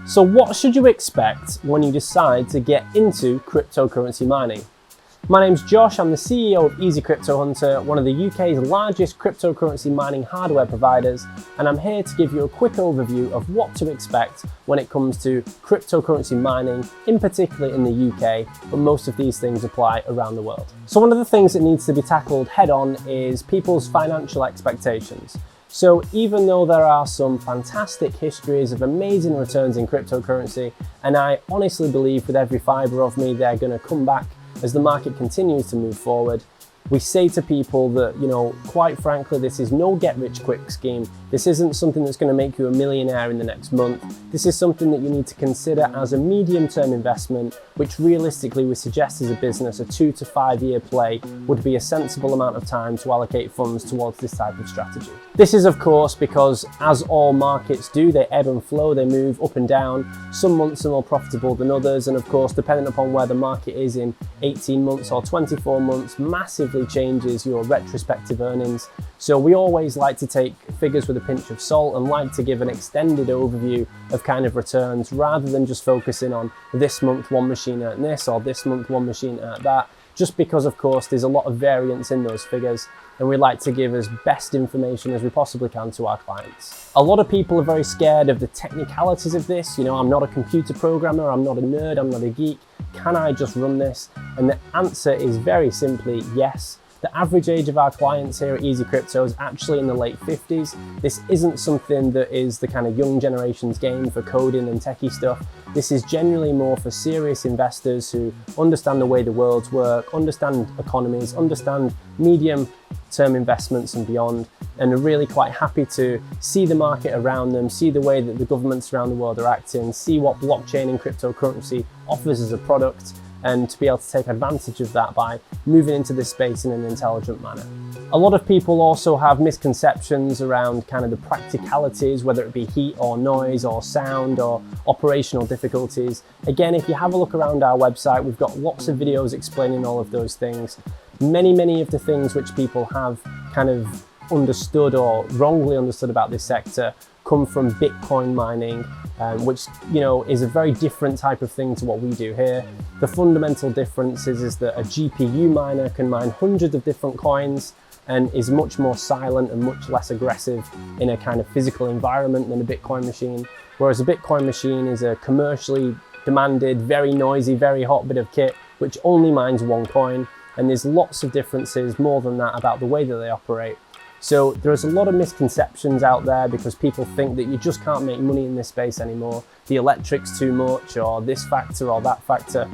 So what should you expect when you decide to get into cryptocurrency mining? My name's Josh, I'm the CEO of Easy Crypto Hunter, one of the UK's largest cryptocurrency mining hardware providers, and I'm here to give you a quick overview of what to expect when it comes to cryptocurrency mining, in particular in the UK, but most of these things apply around the world. So one of the things that needs to be tackled head on is people's financial expectations. So even though there are some fantastic histories of amazing returns in cryptocurrency, and I honestly believe with every fibre of me they're going to come back as the market continues to move forward, we say to people that, quite frankly, this is no get-rich-quick scheme. This isn't something that's going to make you a millionaire in the next month. This is something that you need to consider as a medium-term investment, which realistically we suggest as a business, a 2 to 5 year play would be a sensible amount of time to allocate funds towards this type of strategy. This is, of course, because as all markets do, they ebb and flow, they move up and down. Some months are more profitable than others, and of course, depending upon where the market is in 18 months or 24 months, massively changes your retrospective earnings. So we always like to take figures with a pinch of salt and like to give an extended overview of kind of returns rather than just focusing on this month one machine earned this or this month one machine earned that, just because of course there's a lot of variance in those figures and we like to give as best information as we possibly can to our clients. A lot of people are very scared of the technicalities of this. I'm not a computer programmer, I'm not a nerd, I'm not a geek. Can I just run this? And the answer is very simply yes. The average age of our clients here at Easy Crypto is actually in the late 50s. This isn't something that is the kind of young generation's game for coding and techie stuff. This is generally more for serious investors who understand the way the worlds work, understand economies, understand medium-term investments and beyond, and are really quite happy to see the market around them, see the way that the governments around the world are acting, see what blockchain and cryptocurrency offers as a product, and to be able to take advantage of that by moving into this space in an intelligent manner. A lot of people also have misconceptions around kind of the practicalities, whether it be heat or noise or sound or operational difficulties. Again, if you have a look around our website, we've got lots of videos explaining all of those things. Many of the things which people have kind of understood or wrongly understood about this sector come from Bitcoin mining, which is a very different type of thing to what we do here. The fundamental difference is that a GPU miner can mine hundreds of different coins and is much more silent and much less aggressive in a kind of physical environment than a Bitcoin machine. Whereas a Bitcoin machine is a commercially demanded, very noisy, very hot bit of kit, which only mines one coin. And there's lots of differences more than that about the way that they operate. So there's a lot of misconceptions out there because people think that you just can't make money in this space anymore. The electric's too much or this factor or that factor.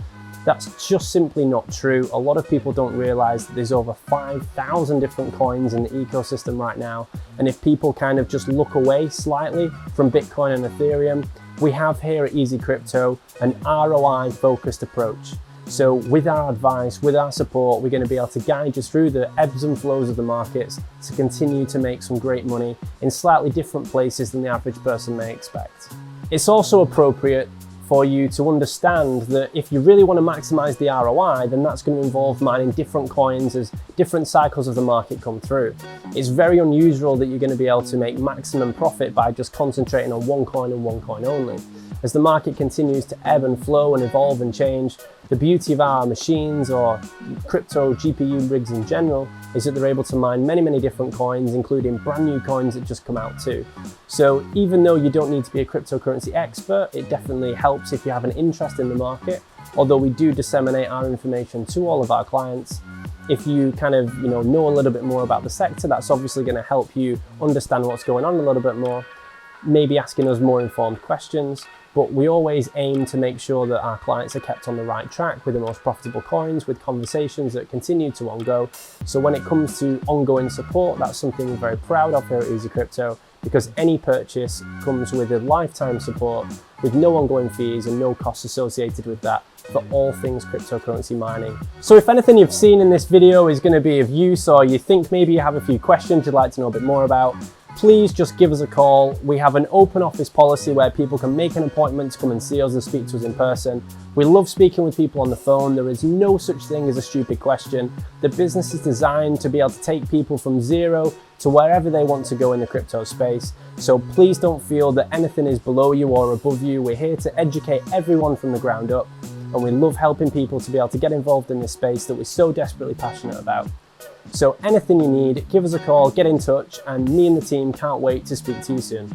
That's just simply not true. A lot of people don't realize that there's over 5,000 different coins in the ecosystem right now. And if people kind of just look away slightly from Bitcoin and Ethereum, we have here at Easy Crypto an ROI focused approach. So with our advice, with our support, we're going to be able to guide you through the ebbs and flows of the markets to continue to make some great money in slightly different places than the average person may expect. It's also appropriate for you to understand that if you really want to maximize the ROI, then that's going to involve mining different coins as different cycles of the market come through. It's very unusual that you're going to be able to make maximum profit by just concentrating on one coin and one coin only. As the market continues to ebb and flow and evolve and change, the beauty of our machines or crypto GPU rigs in general is that they're able to mine many different coins, including brand new coins that just come out too. So even though you don't need to be a cryptocurrency expert, it definitely helps if you have an interest in the market. Although we do disseminate our information to all of our clients, if you kind of know a little bit more about the sector, that's obviously going to help you understand what's going on a little bit more, maybe asking us more informed questions. But we always aim to make sure that our clients are kept on the right track with the most profitable coins, with conversations that continue to ongo. So when it comes to ongoing support, that's something we're very proud of here at Easy Crypto, because any purchase comes with a lifetime support with no ongoing fees and no costs associated with that for all things cryptocurrency mining. So if anything you've seen in this video is going to be of use, or you think maybe you have a few questions you'd like to know a bit more about, please just give us a call. We have an open office policy where people can make an appointment to come and see us and speak to us in person. We love speaking with people on the phone. There is no such thing as a stupid question. The business is designed to be able to take people from 0 to wherever they want to go in the crypto space. So please don't feel that anything is below you or above you. We're here to educate everyone from the ground up, and we love helping people to be able to get involved in this space that we're so desperately passionate about. So anything you need, give us a call, get in touch, and me and the team can't wait to speak to you soon.